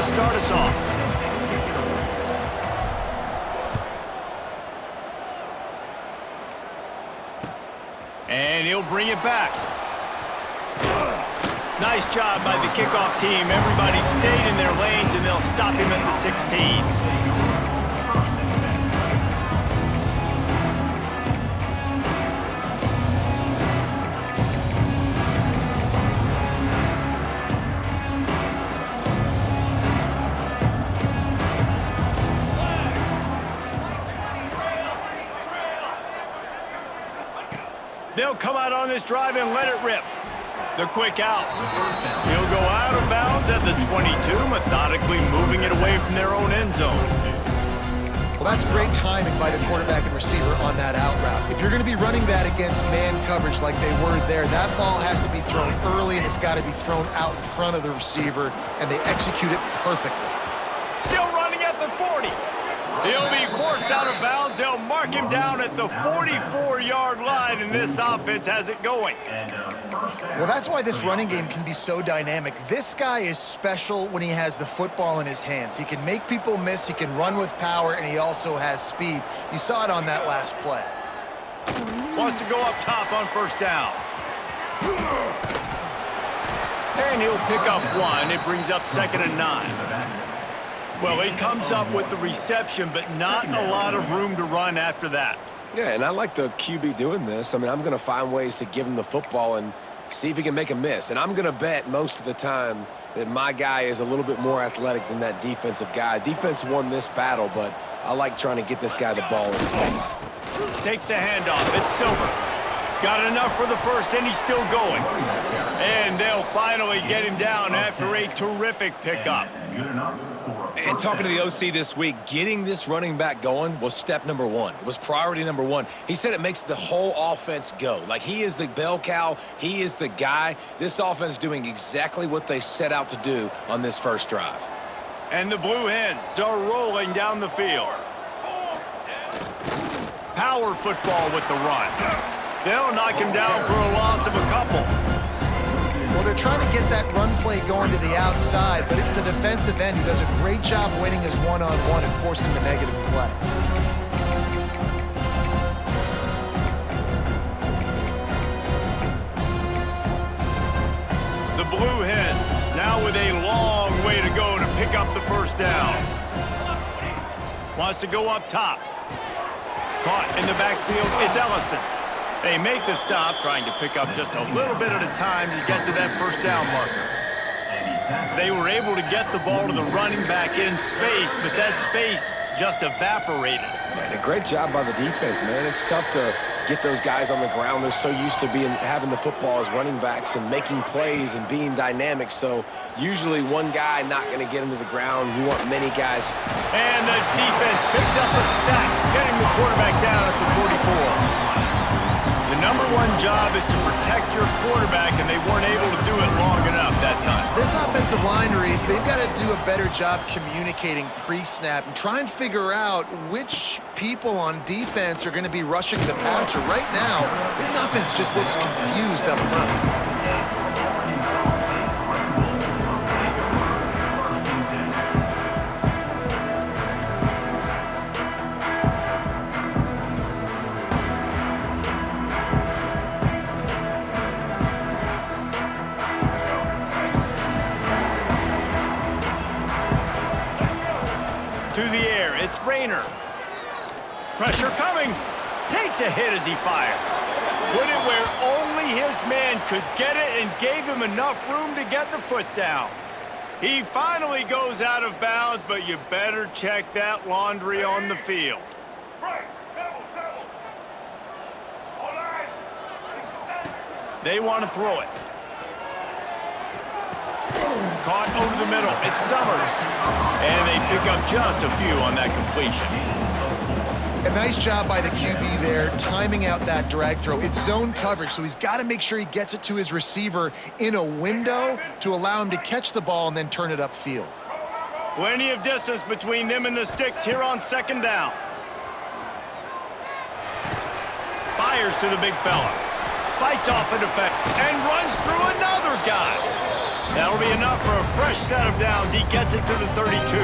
to start us off. And he'll bring it back. Nice job by the kickoff team. Everybody stayed in their lanes, and they'll stop him at the 16. They'll come out on this drive and let it rip. The quick out. He'll go out of bounds at the 22, methodically moving it away from their own end zone. Well, that's great timing by the quarterback and receiver on that out route. If you're going to be running that against man coverage like they were there, that ball has to be thrown early, and it's got to be thrown out in front of the receiver, and they execute it perfectly. Still running at the 40. He'll be forced out of bounds. They'll mark him down at the 44-yard line, and this offense has it going. Well, that's why this running game can be so dynamic. This guy is special when he has the football in his hands. He can make people miss, he can run with power, and he also has speed. You saw it on that last play. Wants to go up top on first down. And he'll pick up one. It brings up 2nd and 9. Well, he comes up with the reception, but not a lot of room to run after that. Yeah, and I like the QB doing this. I mean, I'm going to find ways to give him the football and see if he can make a miss. And I'm going to bet most of the time that my guy is a little bit more athletic than that defensive guy. Defense won this battle, but I like trying to get this guy the ball in space. Takes the handoff. It's Silver. Got enough for the first, and he's still going. And they'll finally get him down after a terrific pickup. And talking to the OC this week, getting this running back going was step number one. It was priority number one. He said it makes the whole offense go. Like, he is the bell cow. He is the guy. This offense doing exactly what they set out to do on this first drive. And the Blue Hens are rolling down the field. Power football with the run. They'll knock him down for a loss of a couple. Well, they're trying to get that run play going to the outside, but it's the defensive end who does a great job winning his one-on-one and forcing the negative play. The Blue Hens now with a long way to go to pick up the first down. Wants to go up top. Caught in the backfield, it's Ellison. They make the stop, trying to pick up just a little bit at a time to get to that first down marker. They were able to get the ball to the running back in space, but that space just evaporated. And a great job by the defense, man. It's tough to get those guys on the ground. They're so used to having the football as running backs and making plays and being dynamic. So usually one guy not going to get him to the ground. You want many guys. And the defense picks up a sack, getting the quarterback down at the 44. The number one job is to protect your quarterback, and they weren't able to do it long enough that time. This offensive line, Reese, they've got to do a better job communicating pre-snap and try and figure out which people on defense are going to be rushing the passer. Right now, this offense just looks confused up front. To the air, it's Rayner. Pressure coming. Takes a hit as he fires. Put it where only his man could get it and gave him enough room to get the foot down. He finally goes out of bounds, but you better check that laundry on the field. They want to throw it. Caught over the middle. It's Summers. And they pick up just a few on that completion. A nice job by the QB there, timing out that drag throw. It's zone coverage, so he's got to make sure he gets it to his receiver in a window to allow him to catch the ball and then turn it upfield. Plenty of distance between them and the sticks here on second down. Fires to the big fella. Fights off a defender and runs through another guy. That'll be enough for a fresh set of downs. He gets it to the 32.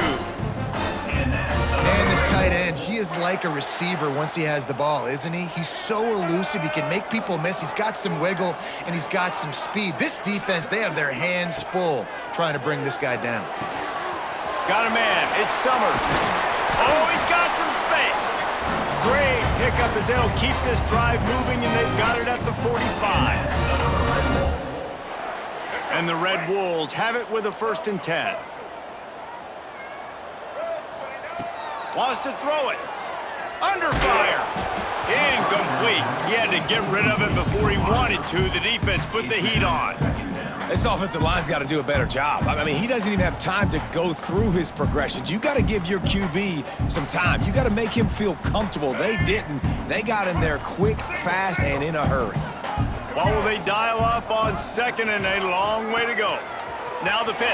Man, this tight end, he is like a receiver once he has the ball, isn't he? He's so elusive. He can make people miss. He's got some wiggle, and he's got some speed. This defense, they have their hands full trying to bring this guy down. Got a man. It's Summers. Oh, he's got some space. Great pickup as they'll keep this drive moving, and they've got it at the 45. And the Red Wolves have it with a 1st and 10. Wants to throw it. Under fire. Incomplete. He had to get rid of it before he wanted to. The defense put the heat on. This offensive line's got to do a better job. I mean, he doesn't even have time to go through his progressions. You got to give your QB some time. You got to make him feel comfortable. They didn't. They got in there quick, fast, and in a hurry. Well, will they dial up on 2nd and a long way to go? Now the pitch.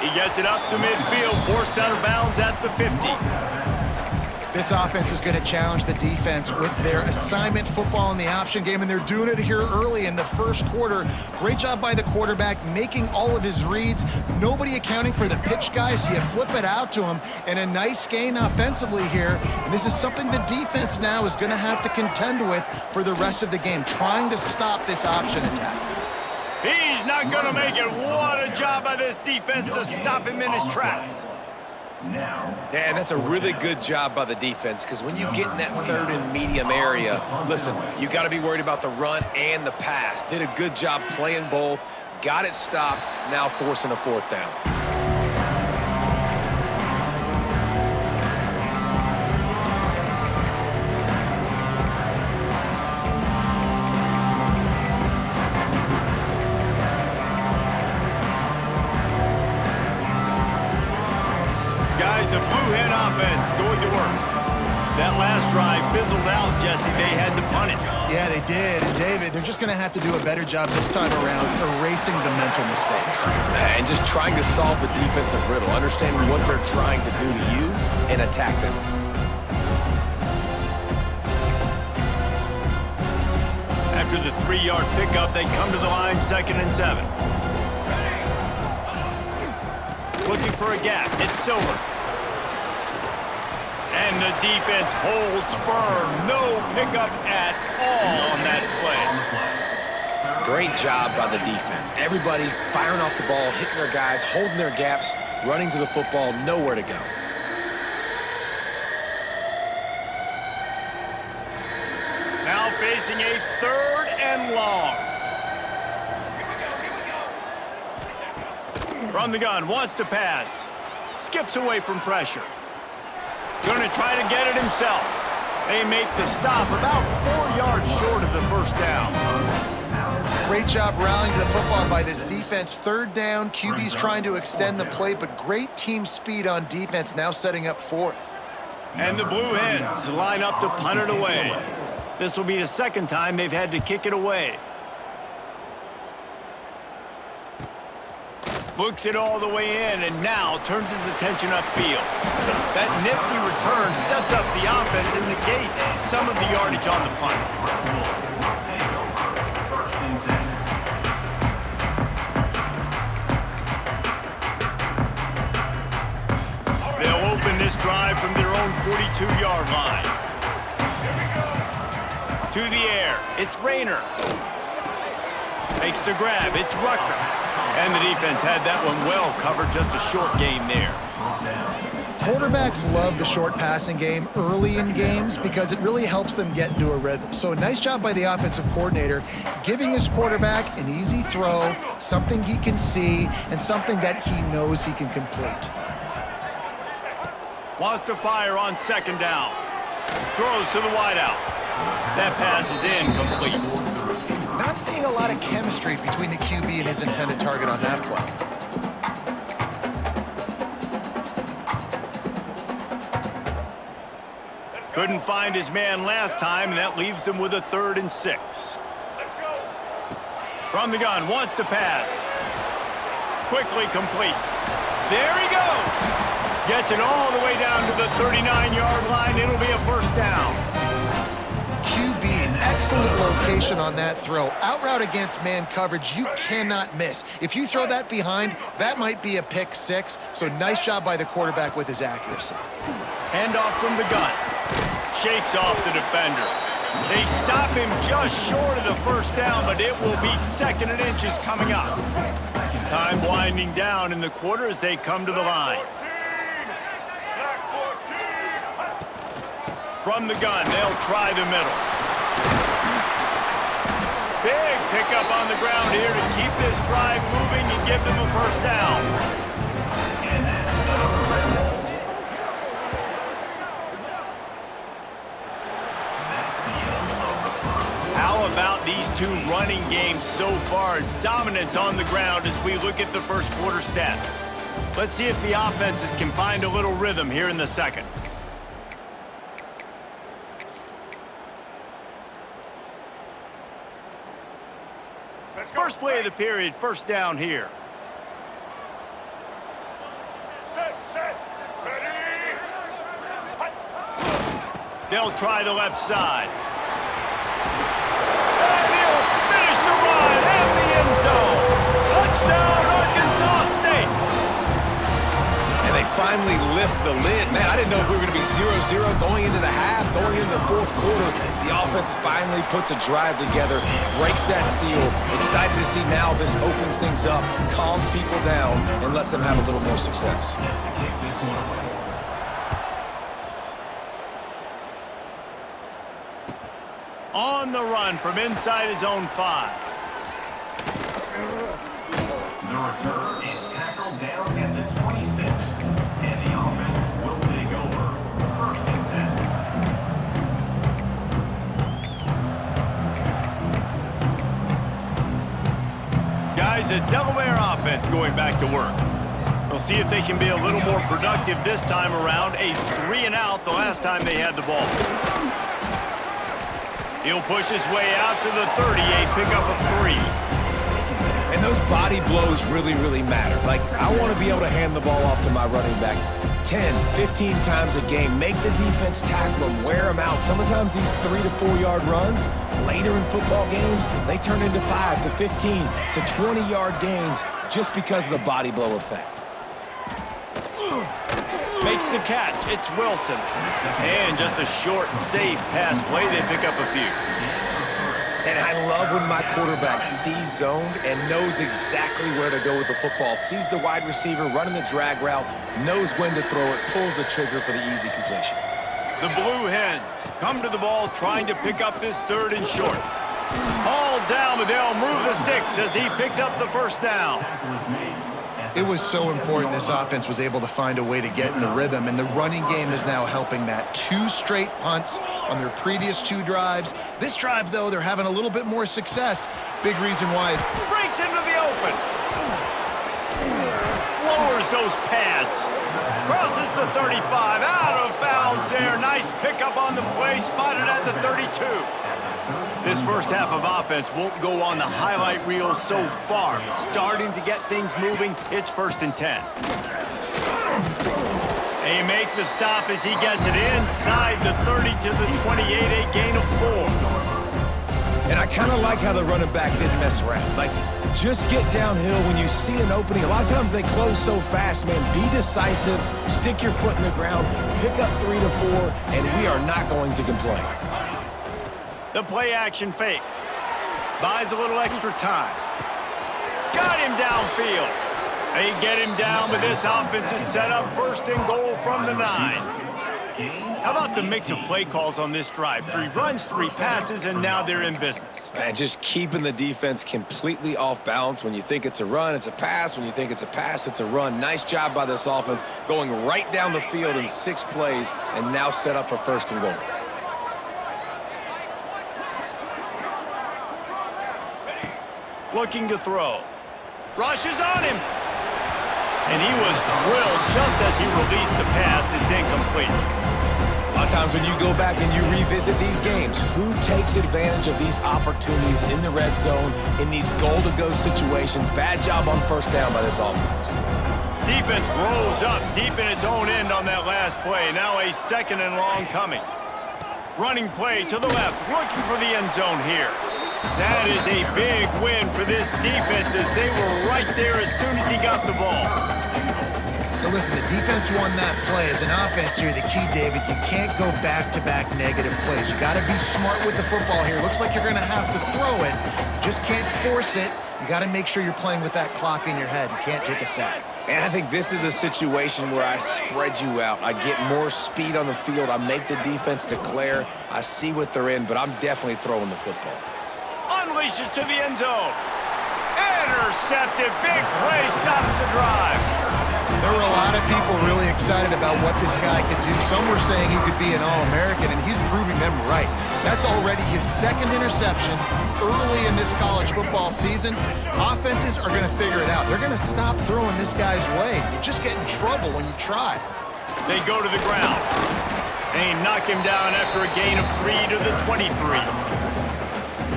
He gets it up to midfield, forced out of bounds at the 50. This offense is going to challenge the defense with their assignment football in the option game, and they're doing it here early in the 1st quarter. Great job by the quarterback, making all of his reads. Nobody accounting for the pitch guy, so you flip it out to him, and a nice gain offensively here. And this is something the defense now is going to have to contend with for the rest of the game, trying to stop this option attack. He's not going to make it. What a job by this defense to stop him in his tracks. Yeah, and that's a really good job by the defense, because when you get in that 3rd and medium area, listen, you got to be worried about the run and the pass. Did a good job playing both, got it stopped, now forcing a 4th down. The Blue Hen offense going to work. That last drive fizzled out, Jesse. They had to punt it. Yeah, they did. And David, they're just going to have to do a better job this time around erasing the mental mistakes. And just trying to solve the defensive riddle, understanding what they're trying to do to you and attack them. After the 3-yard pickup, they come to the line 2nd and 7. Looking for a gap. It's Silver. And the defense holds firm. No pickup at all on that play. Great job by the defense. Everybody firing off the ball, hitting their guys, holding their gaps, running to the football, nowhere to go. Now facing a 3rd and long. From the gun, wants to pass. Skips away from pressure. Going to try to get it himself. They make the stop about 4 yards short of the 1st down. Great job rallying to the football by this defense. 3rd down, QB's trying to extend the play, but great team speed on defense, now setting up 4th. And the Blue Hens line up to punt it away. This will be the 2nd time they've had to kick it away. Looks it all the way in, and now turns his attention upfield. That nifty return sets up the offense and negates some of the yardage on the punt. They'll open this drive from their own 42-yard line. To the air, it's Rayner. Makes the grab, it's Rucker. And the defense had that one well covered, just a short gain there. Quarterbacks love the short passing game early in games because it really helps them get into a rhythm. So a nice job by the offensive coordinator, giving his quarterback an easy throw, something he can see, and something that he knows he can complete. Wants to fire on 2nd down. Throws to the wideout. That pass is incomplete. Not seeing a lot of chemistry between the QB and his intended target on that play. Couldn't find his man last time, and that leaves him with a 3rd and 6. From the gun, wants to pass. Quickly complete. There he goes. Gets it all the way down to the 39-yard line. It'll be a 1st down. QB, excellent location. location on that throw. Out route against man coverage, you cannot miss. If you throw that behind, that might be a pick six. So nice job by the quarterback with his accuracy. Handoff from the gun. Shakes off the defender. They stop him just short of the first down, but it will be 2nd and inches coming up. Time winding down in the quarter as they come to the line. From the gun, they'll try the middle. Big pickup on the ground here to keep this drive moving and give them a first down. How about these two running games so far? Dominance on the ground as we look at the first quarter stats. Let's see if the offenses can find a little rhythm here in the second. First play of the period, first down here. Set, ready. They'll try the left side. And he'll finish the run in the end zone. Touchdown, Arkansas State. And they finally lift the lid. Man, I didn't know if we were going to be 0-0 going into the half, going into the fourth quarter. The offense finally puts a drive together, breaks that seal. Excited to see now this opens things up, calms people down, and lets them have a little more success. On the run from inside his own 5. The return is tackled down at the 26, and the offense will take over. 1st and 10. Guys, the Delaware offense going back to work. We'll see if they can be a little more productive this time around. A 3-and-out the last time they had the ball. He'll push his way out to the 30, a pickup of 3. And those body blows really matter. Like, I want to be able to hand the ball off to my running back 10, 15 times a game. Make the defense tackle them, wear them out. Sometimes these 3 to 4 yard runs, later in football games, they turn into 5 to 15 to 20 yard gains just because of the body blow effect. Makes the catch. It's Wilson. And just a short, safe pass play. They pick up a few. And I love when my quarterback sees zoned and knows exactly where to go with the football. Sees the wide receiver running the drag route, knows when to throw it, pulls the trigger for the easy completion. The Blue Hens come to the ball trying to pick up this 3rd and short. All down, but they'll move the sticks as he picks up the first down. It was so important this offense was able to find a way to get in the rhythm, and the running game is now helping that. 2 straight punts on their previous 2 drives. This drive, though, they're having a little bit more success. Big reason why is Breaks into the open. Lowers those pads. Crosses the 35. Out of bounds there. Nice pickup on the play. Spotted at the 32. This first half of offense won't go on the highlight reel so far. But starting to get things moving, it's 1st and 10. They make the stop as he gets it inside the 30 to the 28, a gain of 4. And I kind of like how the running back didn't mess around. Like, just get downhill when you see an opening. A lot of times they close so fast, man. Be decisive, stick your foot in the ground, pick up 3 to 4, and we are not going to complain. The play-action fake. Buys a little extra time. Got him downfield. They get him down, but this offense is set up 1st and goal from the 9. How about the mix of play calls on this drive? 3 runs, 3 passes, and now they're in business. Man, just keeping the defense completely off balance. When you think it's a run, it's a pass. When you think it's a pass, it's a run. Nice job by this offense, going right down the field in 6 plays, and now set up for 1st and goal. Looking to throw. Rushes on him. And he was drilled just as he released the pass. It's incomplete. A lot of times when you go back and you revisit these games, who takes advantage of these opportunities in the red zone, in these goal-to-go situations? Bad job on 1st down by this offense. Defense rolls up deep in its own end on that last play. Now a 2nd and long coming. Running play to the left, looking for the end zone here. That is a big win for this defense as they were right there as soon as he got the ball. Now listen, the defense won that play. As an offense here, the key, David, you can't go back-to-back negative plays. You got to be smart with the football here. Looks like you're going to have to throw it. You just can't force it. You got to make sure you're playing with that clock in your head. You can't take a sack. And I think this is a situation where I spread you out. I get more speed on the field. I make the defense declare. I see what they're in, but I'm definitely throwing the football. Unleashes to the end zone. Intercepted. Big play. Stops the drive. There were a lot of people really excited about what this guy could do. Some were saying he could be an All-American, and he's proving them right. That's already his second interception early in this college football season. Offenses are going to figure it out. They're going to stop throwing this guy's way. You just get in trouble when you try. They go to the ground. They knock him down after a gain of 3 to the 23.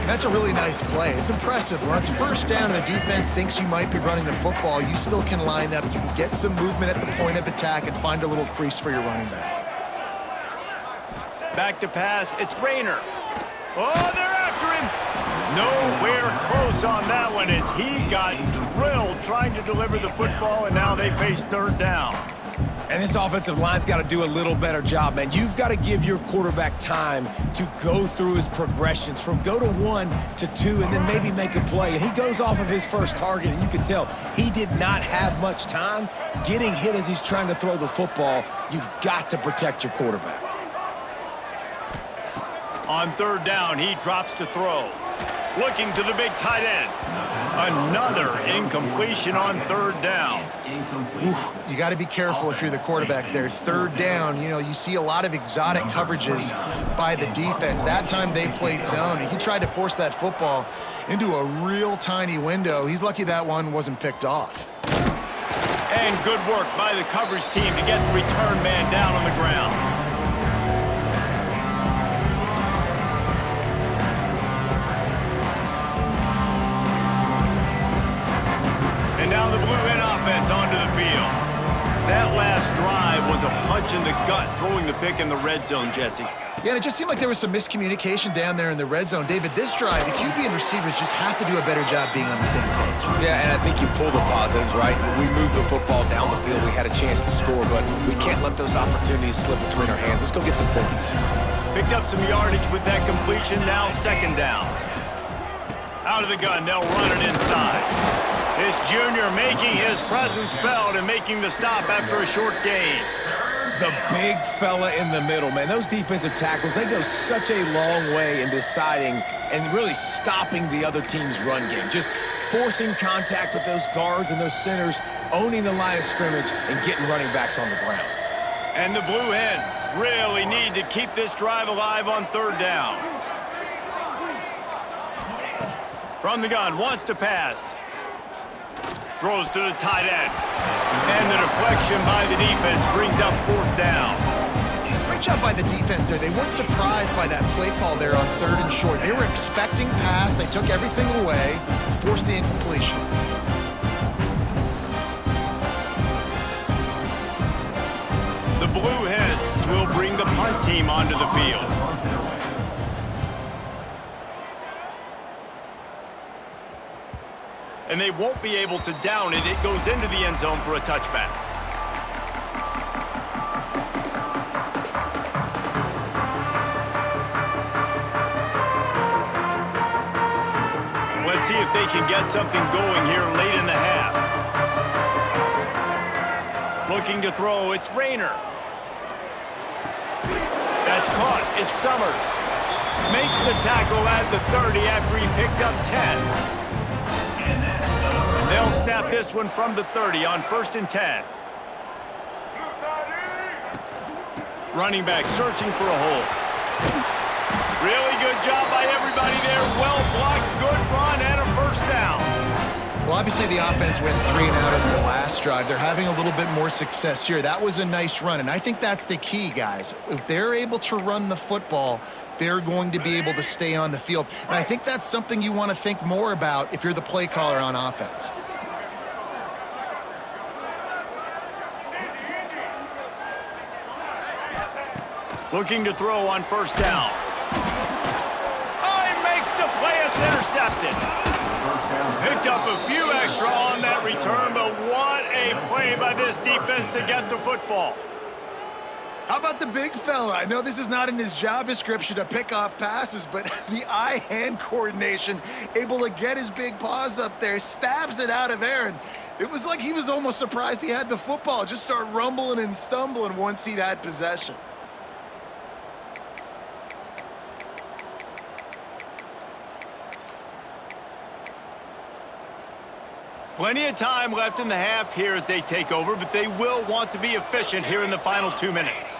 That's a really nice play. It's impressive. When it's first down and the defense thinks you might be running the football, you still can line up. You can get some movement at the point of attack and find a little crease for your running back. Back to pass. It's Rayner. Oh, they're after him. Nowhere close on that one as he got drilled trying to deliver the football, and now they face third down. And this offensive line's got to do a little better job, man. You've got to give your quarterback time to go through his progressions from go to 1 to 2 and then maybe make a play. And he goes off of his first target, and you can tell he did not have much time getting hit as he's trying to throw the football. You've got to protect your quarterback. On third down, he drops to throw. Looking to the big tight end. Another incompletion on third down. Oof, you got to be careful if you're the quarterback there. Third down, you know, you see a lot of exotic coverages by the defense. That time they played zone, and he tried to force that football into a real tiny window. He's lucky that one wasn't picked off. And good work by the coverage team to get the return man down on the ground. And now the Blue Hen offense onto the field. That last drive was a punch in the gut, throwing the pick in the red zone, Jesse. Yeah, and it just seemed like there was some miscommunication down there in the red zone. David, this drive, the QB and receivers just have to do a better job being on the same page. Yeah, and I think you pull the positives, right? When we moved the football down the field, we had a chance to score, but we can't let those opportunities slip between our hands. Let's go get some points. Picked up some yardage with that completion, now second down. Out of the gun, they'll run it inside. This junior making his presence felt and making the stop after a short gain. The big fella in the middle, man. Those defensive tackles, they go such a long way in deciding and really stopping the other team's run game. Just forcing contact with those guards and those centers, owning the line of scrimmage, and getting running backs on the ground. And the Blue Hens really need to keep this drive alive on third down. From the gun, wants to pass. Throws to the tight end. And the deflection by the defense brings up fourth down. Great job by the defense there. They weren't surprised by that play call there on third and short. They were expecting pass. They took everything away and forced the incompletion. The Blue Hens will bring the punt team onto the field. And they won't be able to down it. It goes into the end zone for a touchback. Let's see if they can get something going here late in the half. Looking to throw, it's Rayner. That's caught, it's Summers. Makes the tackle at the 30 after he picked up 10. They'll snap this one from the 30 on 1st and 10. Running back searching for a hole. Really good job by everybody there. Well blocked, good run, and a first down. Well, obviously the offense went 3 and out on their last drive. They're having a little bit more success here. That was a nice run, and I think that's the key, guys. If they're able to run the football, they're going to be able to stay on the field. And I think that's something you want to think more about if you're the play caller on offense. Looking to throw on 1st down. Oh, he makes the play. It's intercepted. intercepted. Picked up a few extra on that return, but what a play by this defense to get the football. How about the big fella? I know this is not in his job description to pick off passes, but the eye-hand coordination, able to get his big paws up there, stabs it out of air, and it was like he was almost surprised he had the football. Just start rumbling and stumbling once he had possession. Plenty of time left in the half here as they take over, but they will want to be efficient here in the final 2 minutes.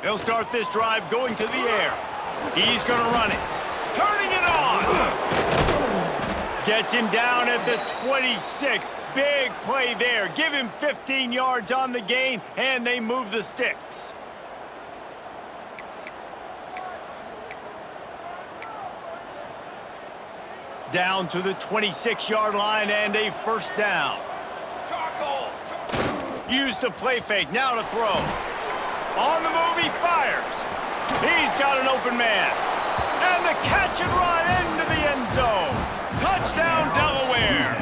They'll start this drive going to the air. He's going to run it. Turning it on! Gets him down at the 26. Big play there. Give him 15 yards on the gain, and they move the sticks. Down to the 26-yard line and a first down. Use the play fake, now to throw. On the move, he fires. He's got an open man. And the catch and run into the end zone. Touchdown, Delaware.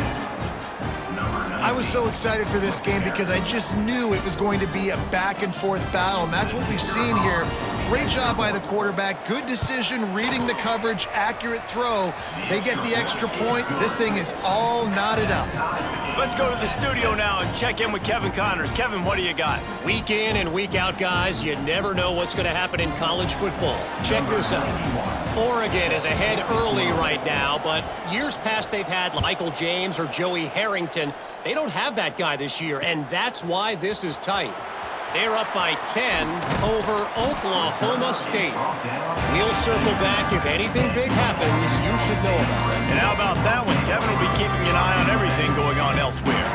I was so excited for this game because I just knew it was going to be a back-and-forth battle, and that's what we've seen here. Great job by the quarterback. Good decision, reading the coverage, accurate throw. They get the extra point. This thing is all knotted up. Let's go to the studio now and check in with Kevin Connors. Kevin, what do you got? Week in and week out, guys, you never know what's going to happen in college football. Check this out. Oregon is ahead early right now, but years past they've had Michael James or Joey Harrington. They don't have that guy this year, and that's why this is tight. They're up by 10 over Oklahoma State. We'll circle back. If anything big happens, you should know about it. And how about that one? Kevin will be keeping an eye on everything going on elsewhere.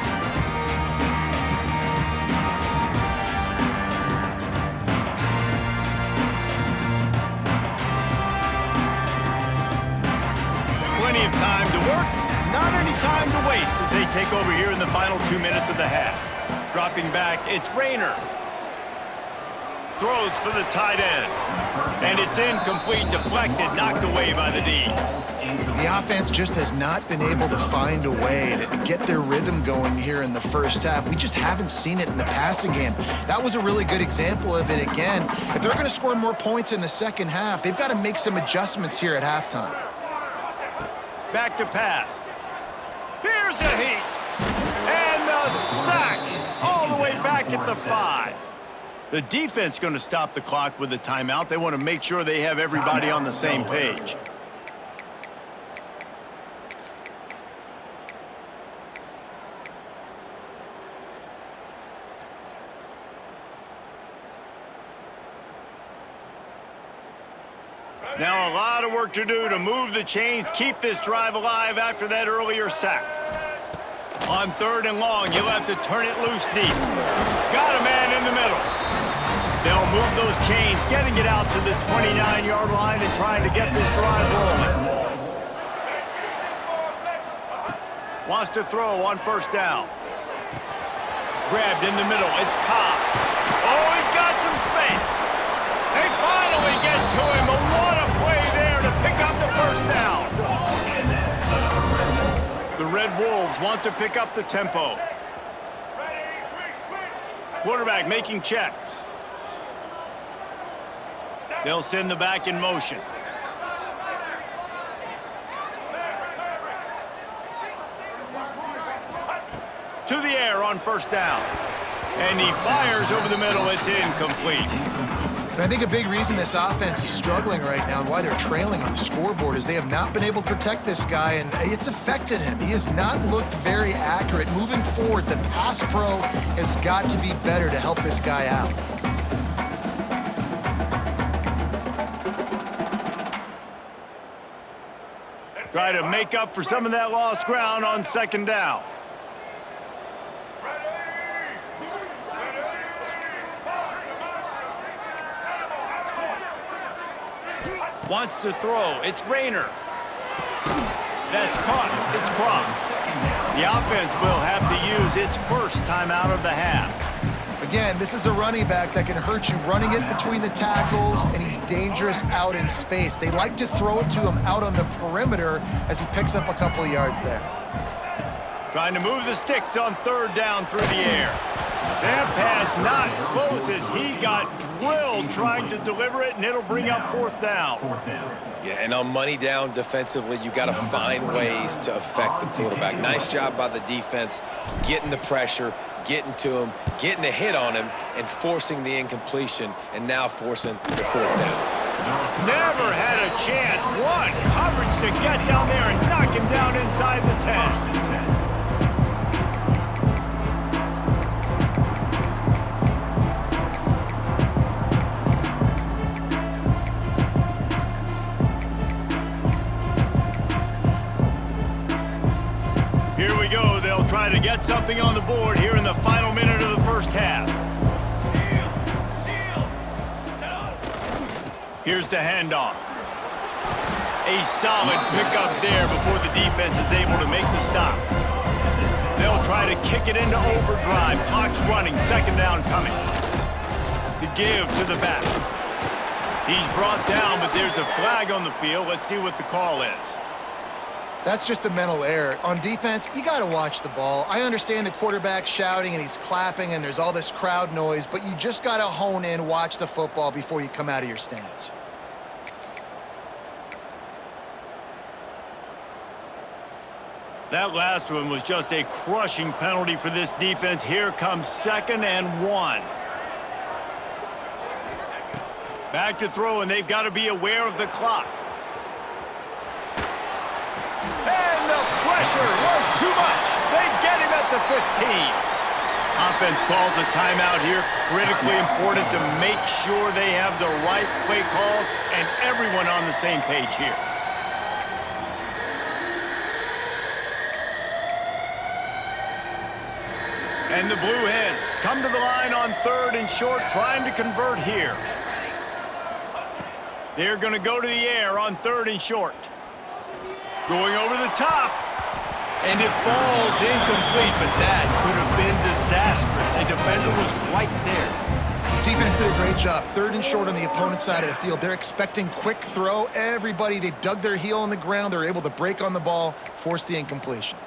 Plenty of time to work, not any time to waste as they take over here in the final 2 minutes of the half. Dropping back, it's Rayner. Throws for the tight end. And it's incomplete, deflected, knocked away by the D. The offense just has not been able to find a way to get their rhythm going here in the first half. We just haven't seen it in the passing game. That was a really good example of it again. If they're going to score more points in the second half, they've got to make some adjustments here at halftime. Back to pass. Here's a heat. And the sack all the way back at the 5. The defense going to stop the clock with a timeout. They want to make sure they have everybody on the same page. Now a lot of work to do to move the chains, keep this drive alive after that earlier sack. On 3rd and long, you'll have to turn it loose deep. Got a man in the middle. They'll move those chains, getting it out to the 29-yard line and trying to get this drive rolling. Wants to throw on first down. Grabbed in the middle. It's Cobb. Oh, he's got some space. They finally get to him. But what a play there to pick up the first down. The Red Wolves want to pick up the tempo. Quarterback making checks. They'll send the back in motion. To the air on first down. And he fires over the middle. It's incomplete. And I think a big reason this offense is struggling right now and why they're trailing on the scoreboard is they have not been able to protect this guy, and it's affected him. He has not looked very accurate. Moving forward, the pass pro has got to be better to help this guy out. Try to make up for some of that lost ground on second down. Wants to throw. It's Rayner. That's caught. It's crossed. The offense will have to use its first timeout of the half. Again, this is a running back that can hurt you running it between the tackles, and he's dangerous out in space. They like to throw it to him out on the perimeter as he picks up a couple of yards there. Trying to move the sticks on third down through the air. That pass not close as he got drilled trying to deliver it, and it'll bring up fourth down. Yeah, and on money down defensively, you got to find ways to affect the quarterback. Nice job by the defense, getting the pressure, getting to him, getting a hit on him, and forcing the incompletion, and now forcing the fourth down. Never had a chance. One coverage to get down there and knock him down inside the 10. Here we go. They'll try to get something on the board here in the final minute of the first half. Here's the handoff. A solid pickup there before the defense is able to make the stop. They'll try to kick it into overdrive. Clock's running. Second down coming. The give to the back. He's brought down, but there's a flag on the field. Let's see what the call is. That's just a mental error. On defense, you got to watch the ball. I understand the quarterback shouting and he's clapping and there's all this crowd noise, but you just got to hone in, watch the football before you come out of your stance. That last one was just a crushing penalty for this defense. Here comes 2nd and 1. Back to throw, and they've got to be aware of the clock. And the pressure was too much. They get him at the 15. Offense calls a timeout here. Critically important to make sure they have the right play call and everyone on the same page here. And the Blue Hens come to the line on 3rd and short, trying to convert here. They're going to go to the air on 3rd and short. Going over the top, and it falls incomplete, but that could have been disastrous. A defender was right there. Defense did a great job. 3rd and short on the opponent's side of the field. They're expecting quick throw. Everybody, they dug their heel on the ground. They're able to break on the ball, force the incompletion.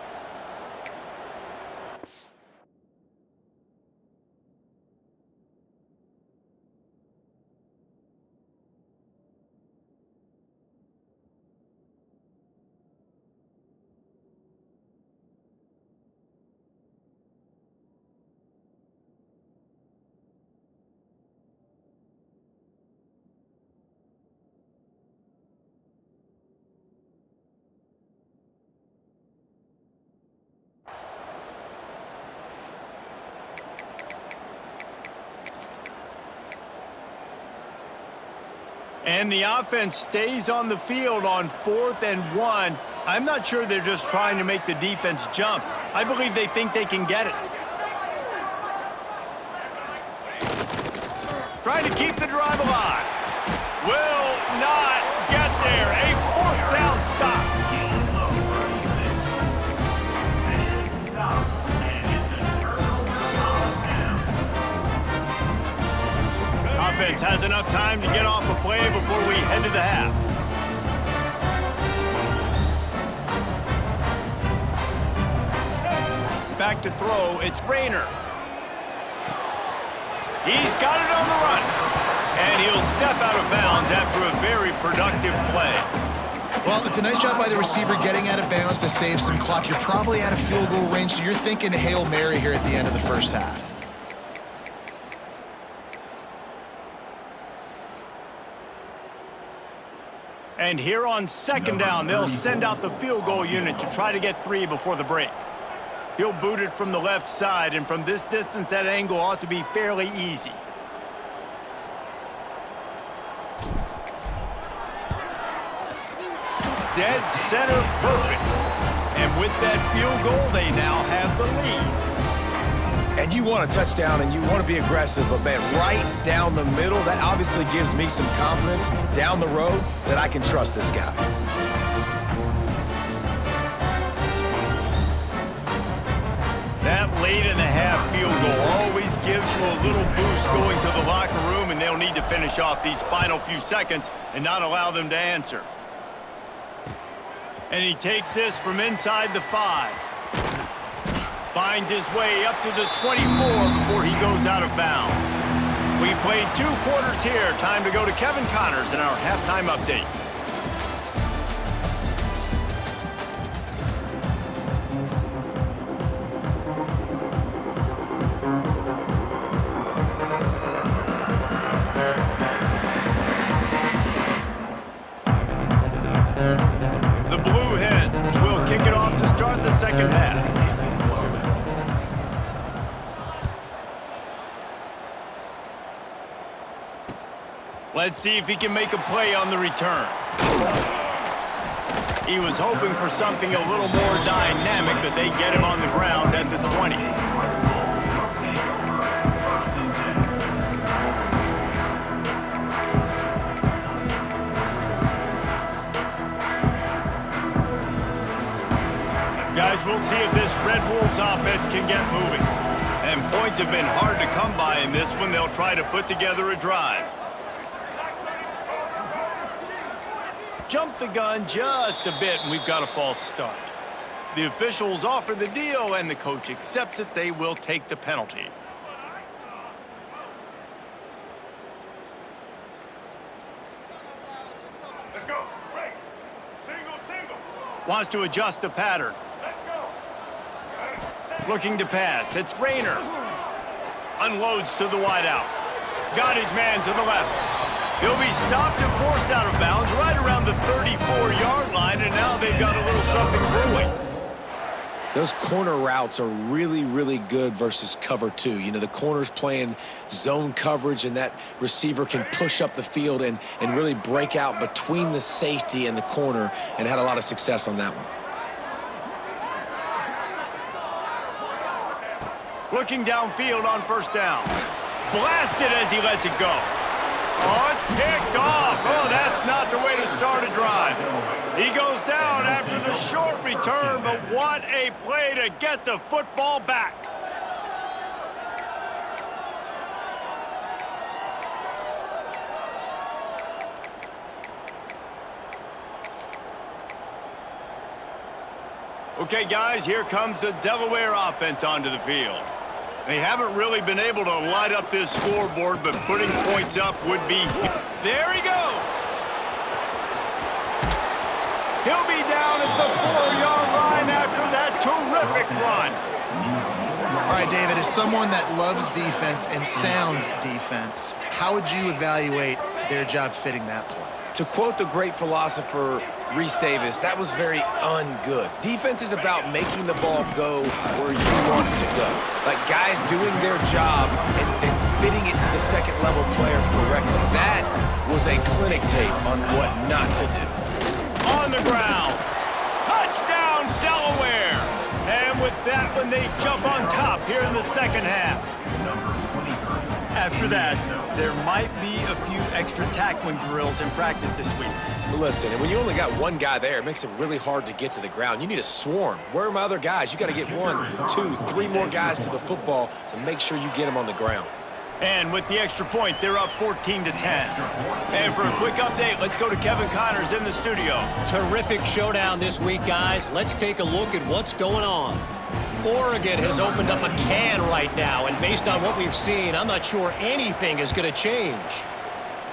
And the offense stays on the field on 4th and 1. I'm not sure they're just trying to make the defense jump. I believe they think they can get it. Trying to keep the drive alive. Will not get there. A 4th down stop. Offense has enough time to get off a play before we head to the half. Back to throw, it's Rayner. He's got it on the run. And he'll step out of bounds after a very productive play. Well, it's a nice job by the receiver getting out of bounds to save some clock. You're probably out of field goal range, so you're thinking Hail Mary here at the end of the first half. And here on 2nd down, they'll send out the field goal unit to try to get 3 before the break. He'll boot it from the left side, and from this distance, that angle ought to be fairly easy. Dead center perfect. And with that field goal, they now have the lead. And you want a touchdown and you want to be aggressive, but man, right down the middle, that obviously gives me some confidence down the road that I can trust this guy. That late in the half field goal always gives you a little boost going to the locker room, and they'll need to finish off these final few seconds and not allow them to answer. And he takes this from inside the 5. Finds his way up to the 24 before he goes out of bounds. We've played 2 quarters here. Time to go to Kevin Connors in our halftime update. The Blue Hens will kick it off to start the second half. Let's see if he can make a play on the return. He was hoping for something a little more dynamic, but they get him on the ground at the 20. Guys, we'll see if this Red Wolves offense can get moving. And points have been hard to come by in this one. They'll try to put together a drive. Jumped the gun just a bit, and we've got a false start. The officials offer the deal, and the coach accepts it. They will take the penalty. Let's go. Break. Single. Wants to adjust the pattern. Let's go. Looking to pass. It's Rayner. Unloads to the wideout. Got his man to the left. He'll be stopped and forced out of bounds right around the 34-yard line, and now they've got a little something brewing. Those corner routes are really, really good versus cover 2. You know, the corner's playing zone coverage, and that receiver can push up the field and really break out between the safety and the corner, and had a lot of success on that one. Looking downfield on first down. Blasted as he lets it go. Oh, it's picked off. Oh, that's not the way to start a drive. He goes down after the short return, but what a play to get the football back. Okay, guys, here comes the Delaware offense onto the field. They haven't really been able to light up this scoreboard, but putting points up would be... There he goes! He'll be down at the 4-yard line after that terrific run. All right, David, as someone that loves defense and sound defense, how would you evaluate their job fitting that play? To quote the great philosopher Reese Davis, that was very ungood. Defense is about making the ball go where you want it to go. Like guys doing their job and fitting it to the second level player correctly. That was a clinic tape on what not to do. On the ground. Touchdown, Delaware. And with that one, they jump on top here in the second half. After that, there might be a few extra tackling drills in practice this week. But listen, and when you only got one guy there, it makes it really hard to get to the ground. You need a swarm. Where are my other guys? You got to get 1, 2, 3 more guys to the football to make sure you get them on the ground. And with the extra point, they're up 14-10. And for a quick update, let's go to Kevin Connors in the studio. Terrific showdown this week, guys. Let's take a look at what's going on. Oregon has opened up a can right now, and based on what we've seen, I'm not sure anything is going to change.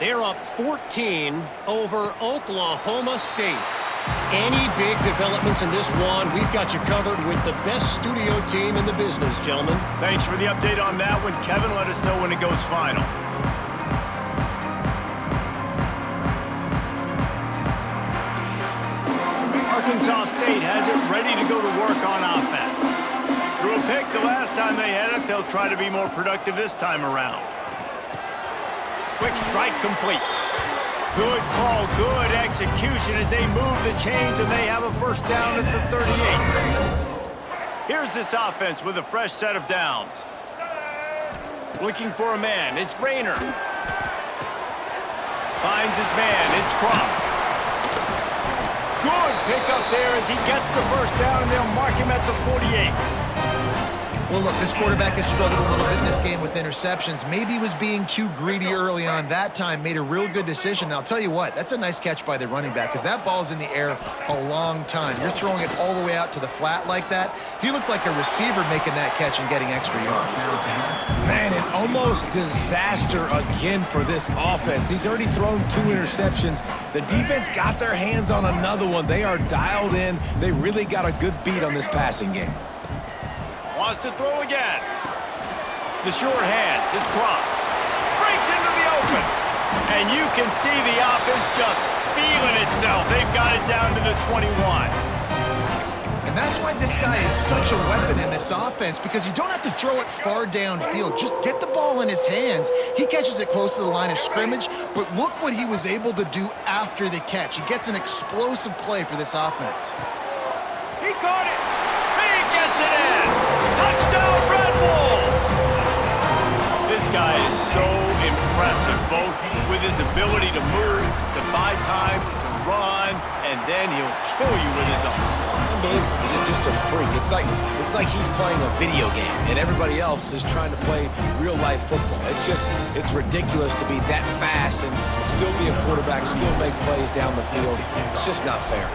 They're up 14 over Oklahoma State. Any big developments in this one, we've got you covered with the best studio team in the business, gentlemen. Thanks for the update on that one, Kevin. Let us know when it goes final. Arkansas State has it ready to go to work on offense. Threw a pick the last time they had it. They'll try to be more productive this time around. Quick strike complete. Good call, good execution as they move the chains, and they have a first down at the 38. Here's this offense with a fresh set of downs. Looking for a man. It's Rayner. Finds his man. It's Cross. Good pick up there as he gets the first down, and they'll mark him at the 48. Well, look, this quarterback has struggled a little bit in this game with interceptions. Maybe he was being too greedy early on that time, made a real good decision. And I'll tell you what, that's a nice catch by the running back because that ball's in the air a long time. You're throwing it all the way out to the flat like that. He looked like a receiver making that catch and getting extra yards. Man, an almost disaster again for this offense. He's already thrown 2 interceptions. The defense got their hands on another one. They are dialed in. They really got a good beat on this passing game. Wants to throw again. The short hands, his cross. Breaks into the open. And you can see the offense just feeling itself. They've got it down to the 21. And that's why this guy is such a weapon in this offense, because you don't have to throw it far downfield. Just get the ball in his hands. He catches it close to the line of scrimmage, but look what he was able to do after the catch. He gets an explosive play for this offense. He caught it. He gets it in. Touchdown, Red Wolves. This guy is so impressive, both with his ability to move, to buy time, to run, and then he'll kill you with his arm. He's just a freak. It's like he's playing a video game and everybody else is trying to play real-life football. It's ridiculous to be that fast and still be a quarterback, still make plays down the field. It's just not fair.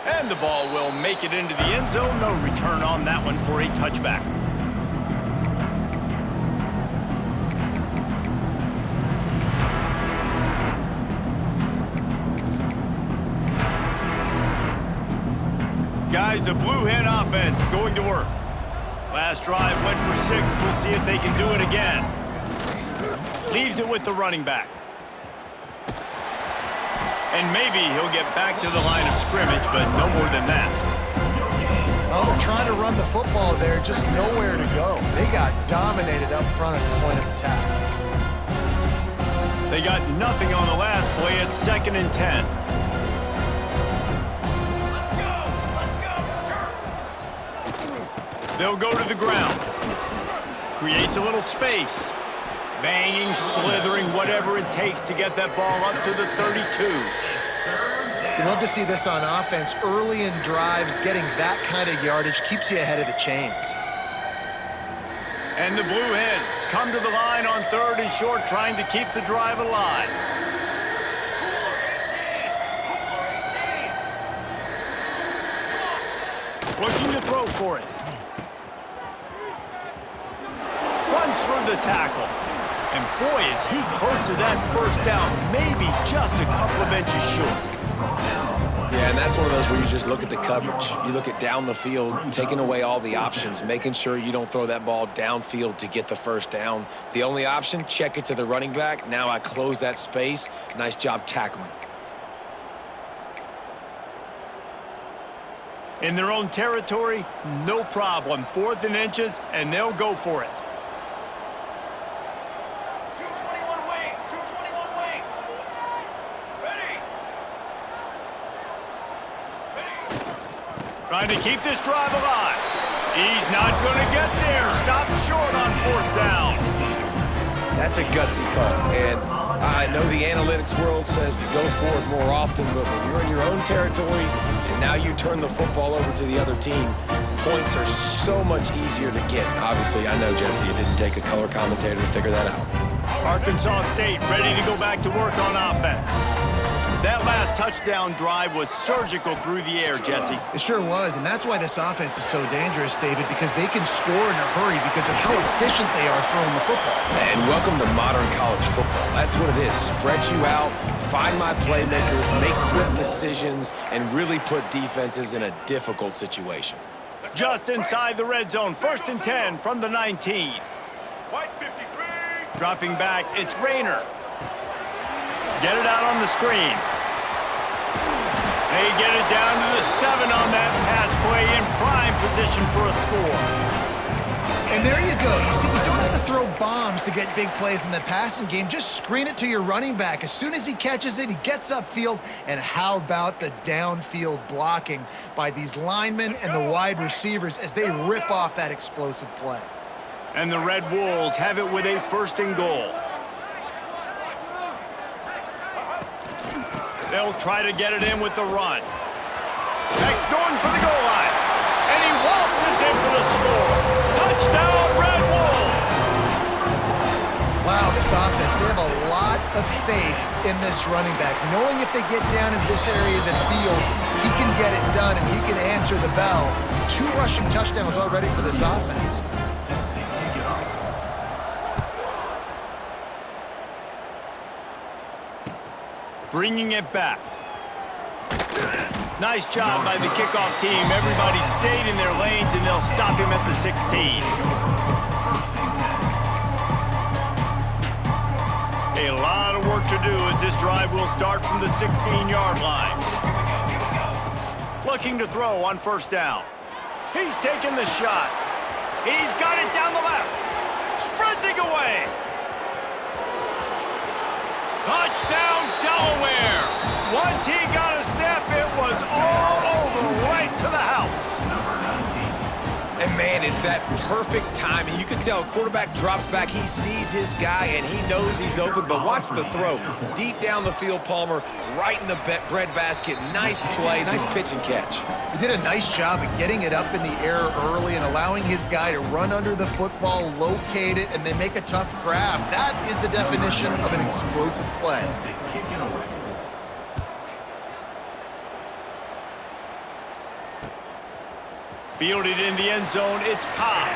And the ball will make it into the end zone. No return on that one for a touchback. Guys, the Blue Hen offense going to work. Last drive went for 6. We'll see if they can do it again. Leaves it with the running back. And maybe he'll get back to the line of scrimmage, but no more than that. Well, they're trying to run the football there, just nowhere to go. They got dominated up front at the point of attack. They got nothing on the last play. It's 2nd and 10. They'll go to the ground. Creates a little space. Banging, slithering, whatever it takes to get that ball up to the 32. You love to see this on offense. Early in drives, getting that kind of yardage keeps you ahead of the chains. And the Blue Hens come to the line on 3rd and short, trying to keep the drive alive. Looking to throw for it. Runs for the tackle. And boy, is he close to that first down, maybe just a couple of inches short. Yeah, and that's one of those where you just look at the coverage. You look at down the field, taking away all the options, making sure you don't throw that ball downfield to get the first down. The only option, check it to the running back. Now I close that space. Nice job tackling. In their own territory, no problem. 4th and inches, and they'll go for it. 221 wing, 221 wing. Ready. Trying to keep this drive alive. He's not going to get there. Stop short on 4th down. That's a gutsy call. And I know the analytics world says to go for it more often, but when you're in your own territory and now you turn the football over to the other team, points are so much easier to get. Obviously, I know, Jesse, it didn't take a color commentator to figure that out. Arkansas State ready to go back to work on offense. That last touchdown drive was surgical through the air, Jesse. It sure was, and that's why this offense is so dangerous, David, because they can score in a hurry because of how efficient they are throwing the football. And welcome to modern college football. That's what it is. Spread you out, find my playmakers, make quick decisions, and really put defenses in a difficult situation. Just inside the red zone, 1st and 10 from the 19. White 53. Dropping back, it's Rayner. Get it out on the screen. They get it down to the 7 on that pass play, in prime position for a score. And there you go. You see, you don't have to throw bombs to get big plays in the passing game. Just screen it to your running back. As soon as he catches it, he gets upfield. And how about the downfield blocking by these linemen and the wide receivers as they rip off that explosive play. And the Red Wolves have it with a 1st and goal. They'll try to get it in with the run. Next going for the goal line. And he waltzes in for the score. Touchdown, Red Wolves! Wow, this offense, they have a lot of faith in this running back, knowing if they get down in this area of the field, he can get it done and he can answer the bell. 2 rushing touchdowns already for this offense. Bringing it back. Nice job by the kickoff team. Everybody stayed in their lanes, and they'll stop him at the 16. A lot of work to do as this drive will start from the 16-yard line. Looking to throw on first down. He's taking the shot. He's got it down the left. Sprinting away. Touchdown, Delaware! Once he got a step, it was all over, right to the house. And man, is that perfect timing. You can tell quarterback drops back, he sees his guy, and he knows he's open, but watch the throw. Deep down the field, Palmer, right in the bread basket. Nice play, nice pitch and catch. He did a nice job of getting it up in the air early and allowing his guy to run under the football, locate it, and then make a tough grab. That is the definition of an explosive play. Fielded in the end zone, it's Cobb.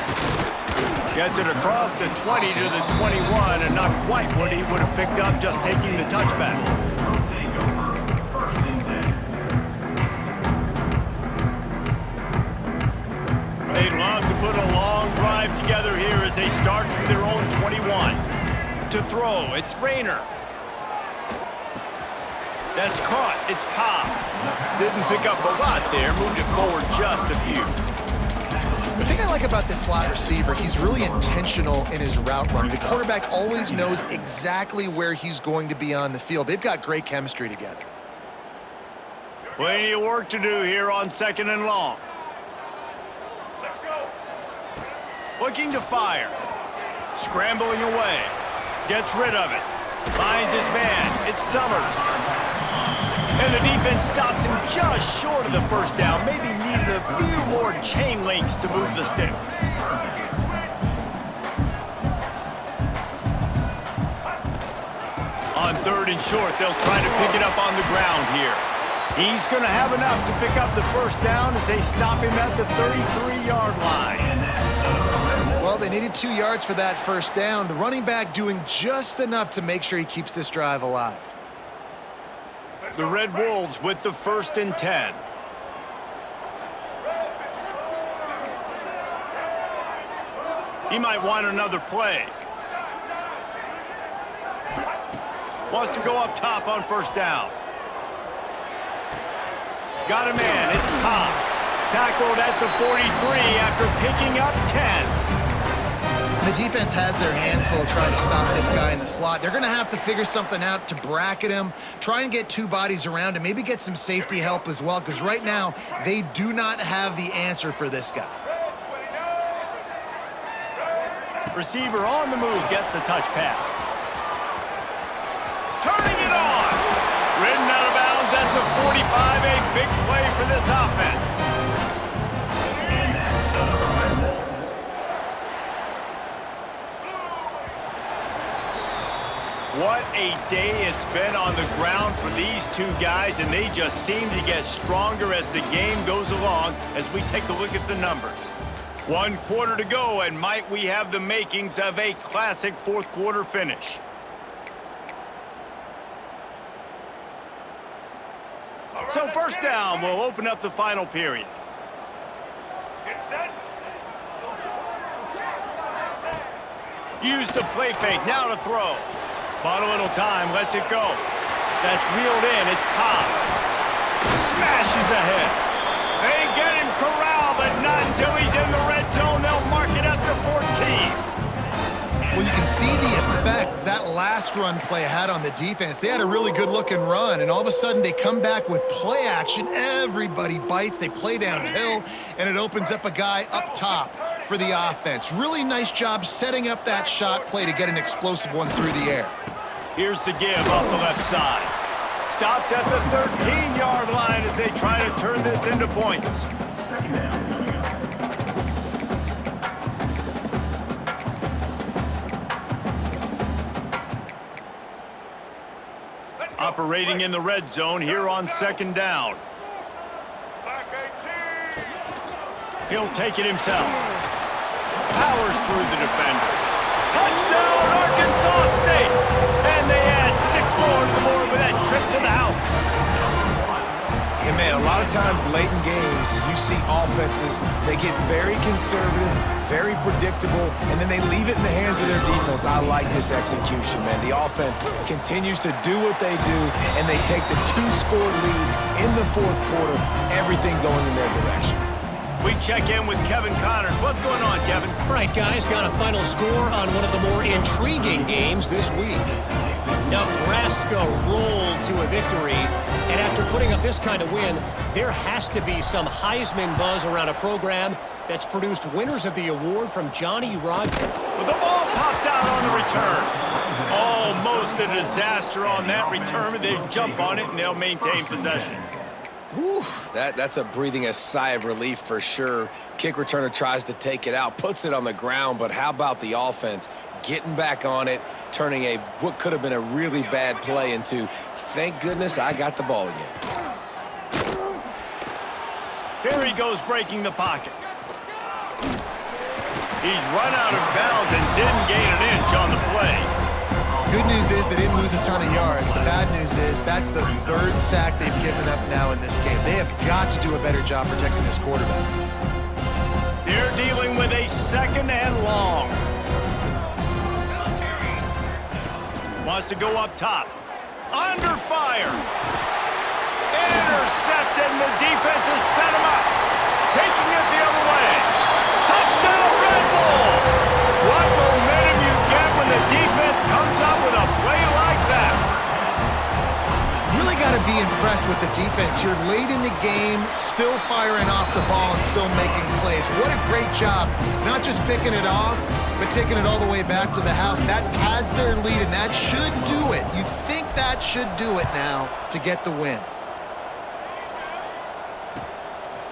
Gets it across the 20 to the 21, and not quite what he would have picked up just taking the touchback. They'd love to put a long drive together here as they start from their own 21. To throw, it's Rayner. That's caught, it's Cobb. Didn't pick up a lot there, moved it forward just a few. The thing I like about this slot receiver, he's really intentional in his route running. The quarterback always knows exactly where he's going to be on the field. They've got great chemistry together. Plenty of work to do here on 2nd and long. Let's go. Looking to fire. Scrambling away. Gets rid of it. Finds his man. It's Summers. And the defense stops him just short of the first down. Maybe needed a few more chain links to move the sticks. On 3rd and short, they'll try to pick it up on the ground here. He's going to have enough to pick up the first down as they stop him at the 33-yard line. Well, they needed 2 yards for that first down. The running back doing just enough to make sure he keeps this drive alive. The Red Wolves with the 1st and 10. He might want another play. Wants to go up top on first down. Got a man, it's Cobb. Tackled at the 43 after picking up 10. The defense has their hands full trying to stop this guy in the slot. They're going to have to figure something out to bracket him, try and get 2 bodies around him, maybe get some safety help as well, because right now they do not have the answer for this guy. Receiver on the move gets the touch pass. Turning it on. Ridden out of bounds at the 45. A big play for this offense. What a day it's been on the ground for these 2 guys, and they just seem to get stronger as the game goes along as we take a look at the numbers. 1 quarter to go, and might we have the makings of a classic 4th quarter finish. So first down will open up the final period. Get set. Use the play fake, now to throw. Bought a little time, lets it go. That's reeled in, it's Cobb. Smashes ahead. They get him corralled, but not until he's in the red zone. They'll mark it at the 14. Well, you can see the effect that last run play had on the defense. They had a really good-looking run, and all of a sudden they come back with play action. Everybody bites. They play downhill, and it opens up a guy up top for the offense. Really nice job setting up that shot play to get an explosive one through the air. Here's the give off the left side. Stopped at the 13-yard line as they try to turn this into points. Second down. Operating in the red zone here on second down. Black 18. He'll take it himself. Powers through the defender. Touchdown, Arkansas State! And they add 6 more to the board with that trip to the house. And man, a lot of times late in games, you see offenses, they get very conservative, very predictable, and then they leave it in the hands of their defense. I like this execution, man. The offense continues to do what they do, and they take the 2-score lead in the fourth quarter, everything going in their direction. We check in with Kevin Connors. What's going on, Kevin? All right, guys, got a final score on one of the more intriguing games this week. Nebraska rolled to a victory, and after putting up this kind of win, there has to be some Heisman buzz around a program that's produced winners of the award from Johnny Rod. Well, the ball pops out on the return. Almost a disaster on that return, but they jump on it and they'll maintain possession. Whew, that's a breathing a sigh of relief for sure. Kick returner tries to take it out, puts it on the ground, but how about the offense getting back on it, turning what could have been a really bad play into, thank goodness I got the ball again. Here he goes breaking the pocket. He's run out of bounds and didn't gain an inch on the play. Good news is they didn't lose a ton of yards. The bad news is that's the 3rd sack they've given up now in this game. They have got to do a better job protecting this quarterback. They're dealing with a 2nd and long. Wants to go up top. Under fire. Intercepted, and the defense has set him up. Taking it the other way. Touchdown, Red Bulls! What momentum you get when the defense comes up with a play like that. Really got to be impressed with the defense here. Late in the game, still firing off the ball and still making plays. What a great job. Not just picking it off, but taking it all the way back to the house. That pads their lead, and that should do it. You think that should do it now to get the win.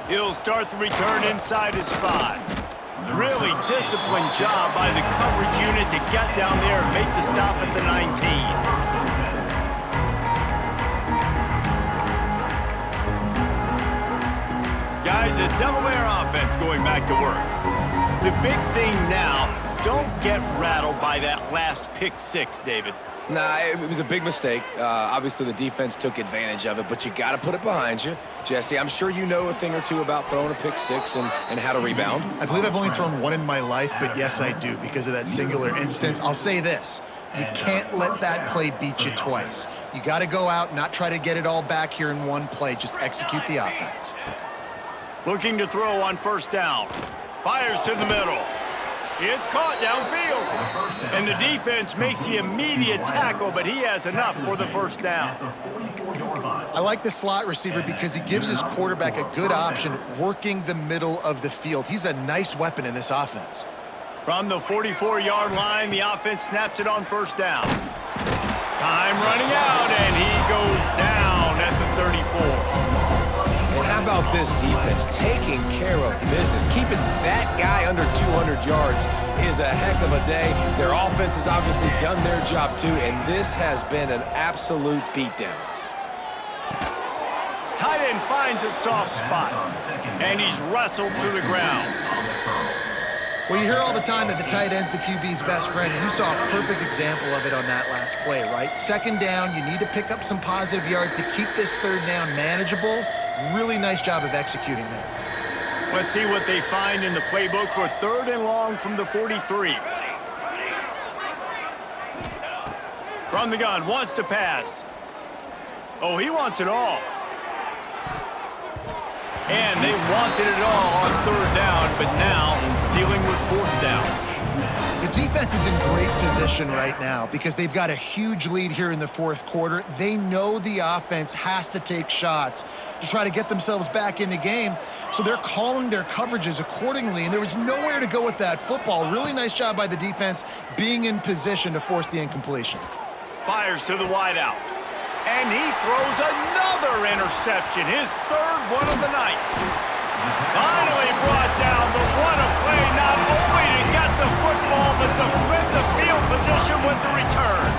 He'll start the return inside his 5. Really disciplined job by the coverage unit to get down there and make the stop at the 19. Guys, the Delaware offense going back to work. The big thing now, don't get rattled by that last pick 6, David. Nah, it was a big mistake. Obviously, the defense took advantage of it, but you got to put it behind you. Jesse, I'm sure you know a thing or two about throwing a pick 6 and how to rebound. I believe I've only thrown one in my life, but yes, I do because of that singular instance. I'll say this. You can't let that play beat you twice. You got to go out and not try to get it all back here in one play. Just execute the offense. Looking to throw on 1st down. Fires to the middle. It's caught downfield. And the defense makes the immediate tackle, but he has enough for the 1st down. I like the slot receiver because he gives his quarterback a good option working the middle of the field. He's a nice weapon in this offense. From the 44-yard line, the offense snaps it on 1st down. Time running out, and he goes down at the 34. And how about this defense taking care of business? Keeping that guy under 200 yards is a heck of a day. Their offense has obviously done their job too, and this has been an absolute beatdown. Tight end finds a soft spot, and he's wrestled to the ground. Well, you hear all the time that the tight end's the QB's best friend. You saw a perfect example of it on that last play, right? 2nd down, you need to pick up some positive yards to keep this 3rd down manageable. Really nice job of executing that. Let's see what they find in the playbook for 3rd and long from the 43. From the gun, wants to pass. Oh, he wants it all. And they wanted it all on 3rd down, but now dealing with 4th down. The defense is in great position right now because they've got a huge lead here in the 4th quarter. They know the offense has to take shots to try to get themselves back in the game, so they're calling their coverages accordingly, and there was nowhere to go with that football. Really nice job by the defense being in position to force the incompletion. Fires to the wideout. And he throws another interception, his third one of the night. Finally brought down, but what a play, not only to get the football, but to flip the field position with the return.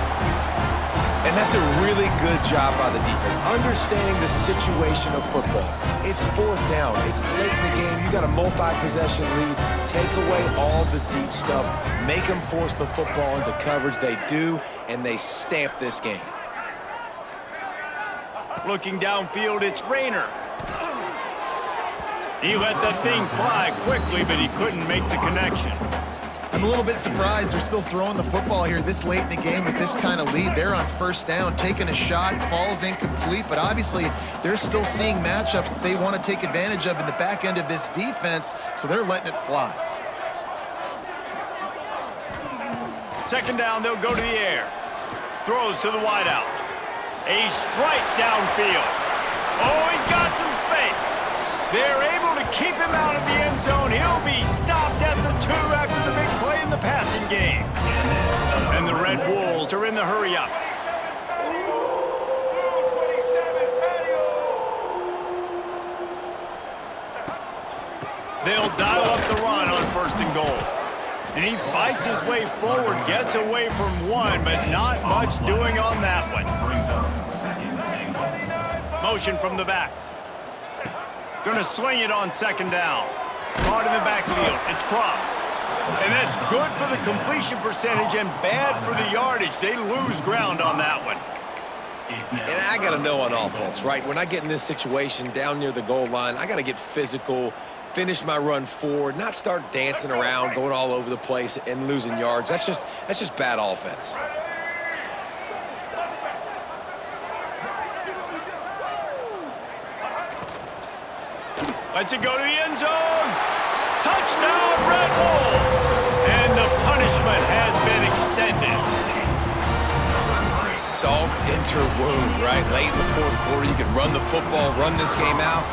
And that's a really good job by the defense, understanding the situation of football. It's fourth down. It's late in the game. You got a multi-possession lead. Take away all the deep stuff. Make them force the football into coverage. They do, and they stamp this game. Looking downfield, it's Rayner. He let the thing fly quickly, but he couldn't make the connection. I'm a little bit surprised they're still throwing the football here this late in the game with this kind of lead. They're on first down, taking a shot, falls incomplete, but obviously they're still seeing matchups that they want to take advantage of in the back end of this defense, so they're letting it fly. Second down, they'll go to the air. Throws to the wideout. A strike downfield. Oh, he's got some space. They're able to keep him out of the end zone. He'll be stopped at the 2 after the big play in the passing game. And the Red Wolves are in the hurry-up. They'll dial up the run on first and goal. And he fights his way forward, gets away from one, but not much doing on that one. Motion from the back. Gonna swing it on second down. Caught in the backfield. It's Cross. And that's good for the completion percentage and bad for the yardage. They lose ground on that one. And I got to know on offense, right? When I get in this situation down near the goal line, I got to get physical, finish my run forward, not start dancing around, going all over the place and losing yards. That's just bad offense. Lets it go to the end zone. Touchdown, Red Wolves. And the punishment has been extended. Salt into wound, right? Late in the fourth quarter, you can run the football, run this game out.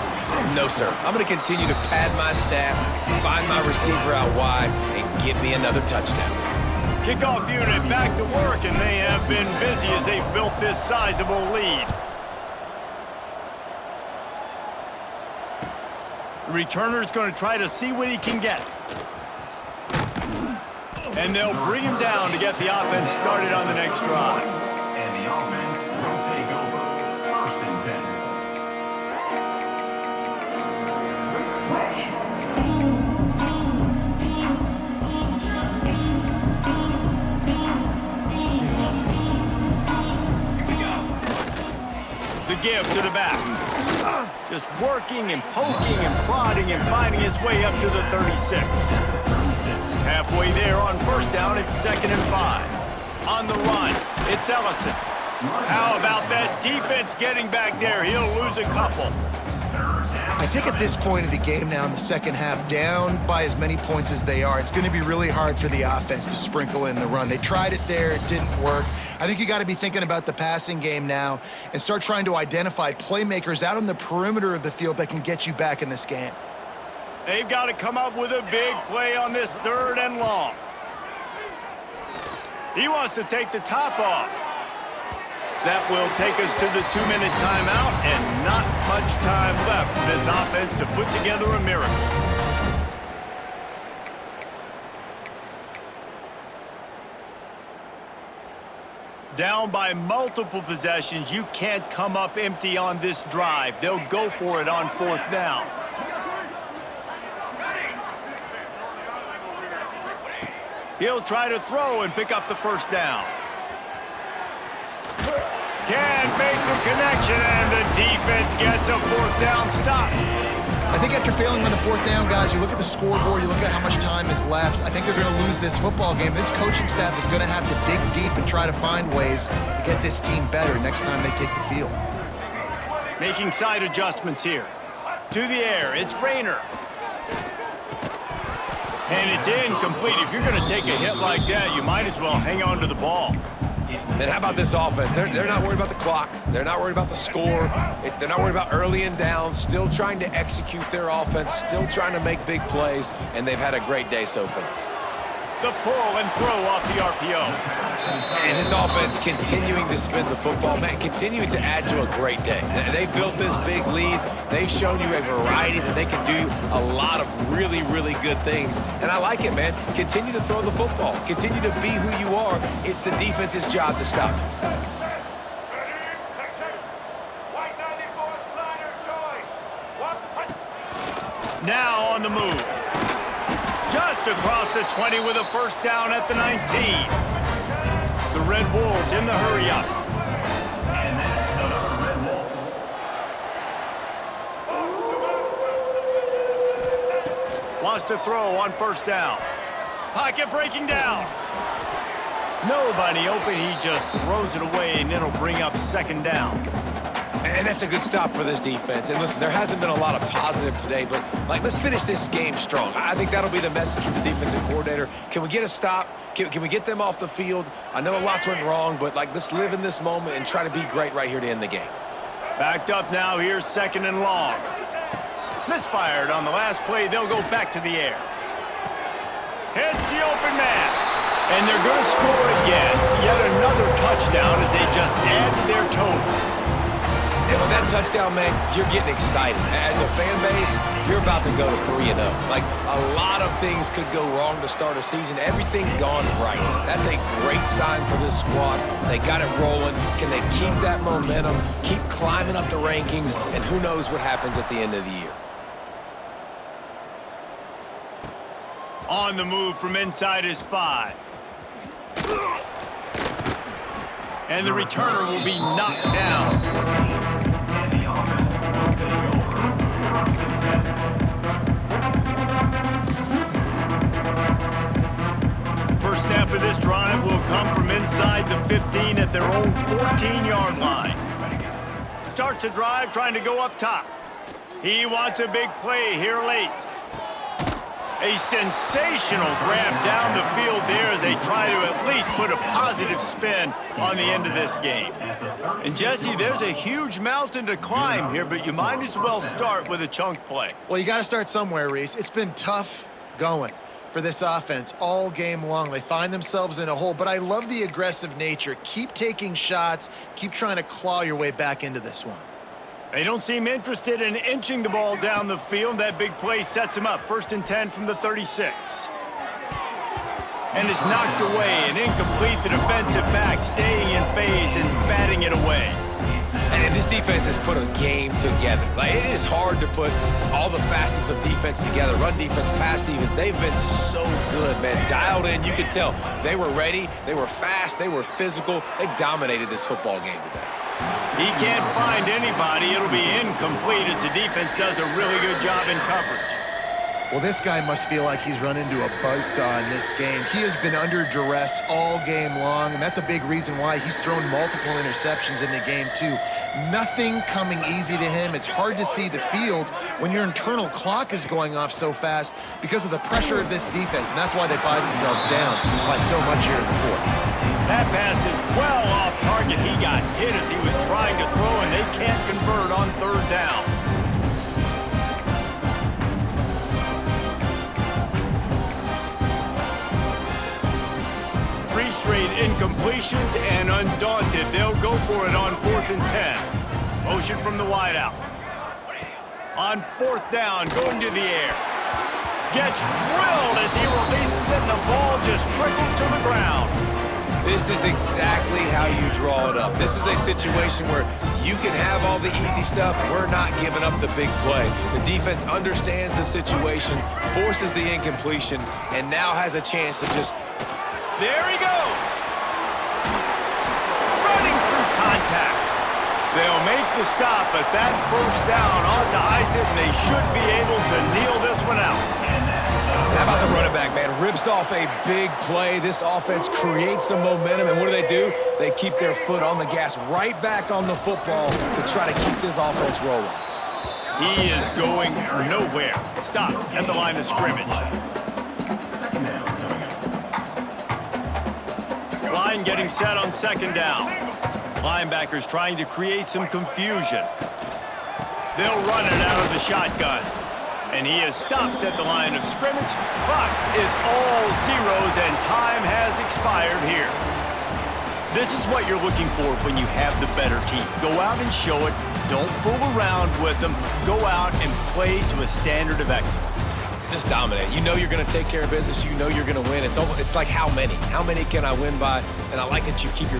No, sir. I'm going to continue to pad my stats, find my receiver out wide, and get me another touchdown. Kickoff unit back to work, and they have been busy as they've built this sizable lead. The returner's going to try to see what he can get. And they'll bring him down to get the offense started on the next drive. And the offense will take over. First and 10. The give to the back. Just working and poking and prodding and finding his way up to the 36. Halfway there on first down, it's 2nd and 5. On the run, it's Ellison. How about that defense getting back there? He'll lose a couple. I think at this point of the game now in the second half, down by as many points as they are, it's going to be really hard for the offense to sprinkle in the run. They tried it there, it didn't work. I think you got to be thinking about the passing game now and start trying to identify playmakers out on the perimeter of the field that can get you back in this game. They've got to come up with a big play on this 3rd and long. He wants to take the top off. That will take us to the 2-minute timeout, and not much time left for this offense to put together a miracle. Down by multiple possessions, you can't come up empty on this drive. They'll go for it on 4th down. He'll try to throw and pick up the first down. Can't make the connection, and the defense gets a 4th down stop. I think after failing on the 4th down, guys, you look at the scoreboard, you look at how much time is left. I think they're going to lose this football game. This coaching staff is going to have to dig deep and try to find ways to get this team better next time they take the field. Making side adjustments here. To the air, it's Rayner. And it's incomplete. If you're going to take a hit like that, you might as well hang on to the ball. And how about this offense? They're not worried about the clock. They're not worried about the score. They're not worried about early and down. Still trying to execute their offense. Still trying to make big plays. And they've had a great day so far. The pull and throw off the RPO. And this offense continuing to spin the football, man, continuing to add to a great day. They built this big lead. They've shown you a variety that they can do a lot of really, really good things. And I like it, man. Continue to throw the football. Continue to be who you are. It's the defense's job to stop you. White 94 slider choice. Now on the move. Just across the 20 with a first down at the 19. The Red Wolves in the hurry-up. And that's another Red Wolves. Wants to throw on first down. Pocket breaking down. Nobody open. He just throws it away, and it'll bring up second down. And that's a good stop for this defense. And listen, there hasn't been a lot of positive today, but let's finish this game strong. I think that'll be the message from the defensive coordinator. Can we get a stop? Can we get them off the field? I know lots went wrong, but let's live in this moment and try to be great right here to end the game. Backed up now. Here's second and long. Misfired on the last play. They'll go back to the air. Hits the open man. And they're going to score again. Yet another touchdown as they just add to their total. And with that touchdown, man, you're getting excited. As a fan base, you're about to go to 3-0. Like, a lot of things could go wrong to start a season. Everything gone right. That's a great sign for this squad. They got it rolling. Can they keep that momentum, keep climbing up the rankings, and who knows what happens at the end of the year. On the move from inside is 5. And the returner will be knocked down. And the offense will take over. First snap of this drive will come from inside the 15 at their own 14-yard line. Starts the drive trying to go up top. He wants a big play here late. A sensational grab down the field there as they try to at least put a positive spin on the end of this game. And Jesse, there's a huge mountain to climb here, but you might as well start with a chunk play. Well, you got to start somewhere, Reese. It's been tough going for this offense all game long. They find themselves in a hole, but I love the aggressive nature. Keep taking shots. Keep trying to claw your way back into this one. They don't seem interested in inching the ball down the field. That big play sets them up. First and 10 from the 36. And it's knocked away and incomplete. The defensive back staying in phase and batting it away. And this defense has put a game together. It is hard to put all the facets of defense together. Run defense, pass defense. They've been so good, man. Dialed in. You could tell they were ready. They were fast. They were physical. They dominated this football game today. He can't find anybody. It'll be incomplete as the defense does a really good job in coverage. Well, this guy must feel like he's run into a buzzsaw in this game. He has been under duress all game long, and that's a big reason why he's thrown multiple interceptions in the game, too. Nothing coming easy to him. It's hard to see the field when your internal clock is going off so fast because of the pressure of this defense, and that's why they find themselves down by so much here in the fourth. That pass is well off target. He got hit as he was trying to throw, and they can't convert on third down. Three straight incompletions, and undaunted, they'll go for it on 4th and 10. Motion from the wideout. On 4th down, going to the air. Gets drilled as he releases it, and the ball just trickles to the ground. This is exactly how you draw it up. This is a situation where you can have all the easy stuff. We're not giving up the big play. The defense understands the situation, forces the incompletion, and now has a chance to just... There he goes. Running through contact. They'll make the stop, but that first down ought to ice it, and they should be able to kneel this one out. How about the running back, man? Rips off a big play. This offense creates some momentum, and what do? They keep their foot on the gas, right back on the football to try to keep this offense rolling. He is going nowhere. Stop at the line of scrimmage. Line getting set on second down. Linebackers trying to create some confusion. They'll run it out of the shotgun. And he is stopped at the line of scrimmage. Clock is all zeros, and time has expired here. This is what you're looking for when you have the better team. Go out and show it. Don't fool around with them. Go out and play to a standard of excellence. Just dominate. You know you're going to take care of business. You know you're going to win. It's like how many? How many can I win by? And I like that you keep your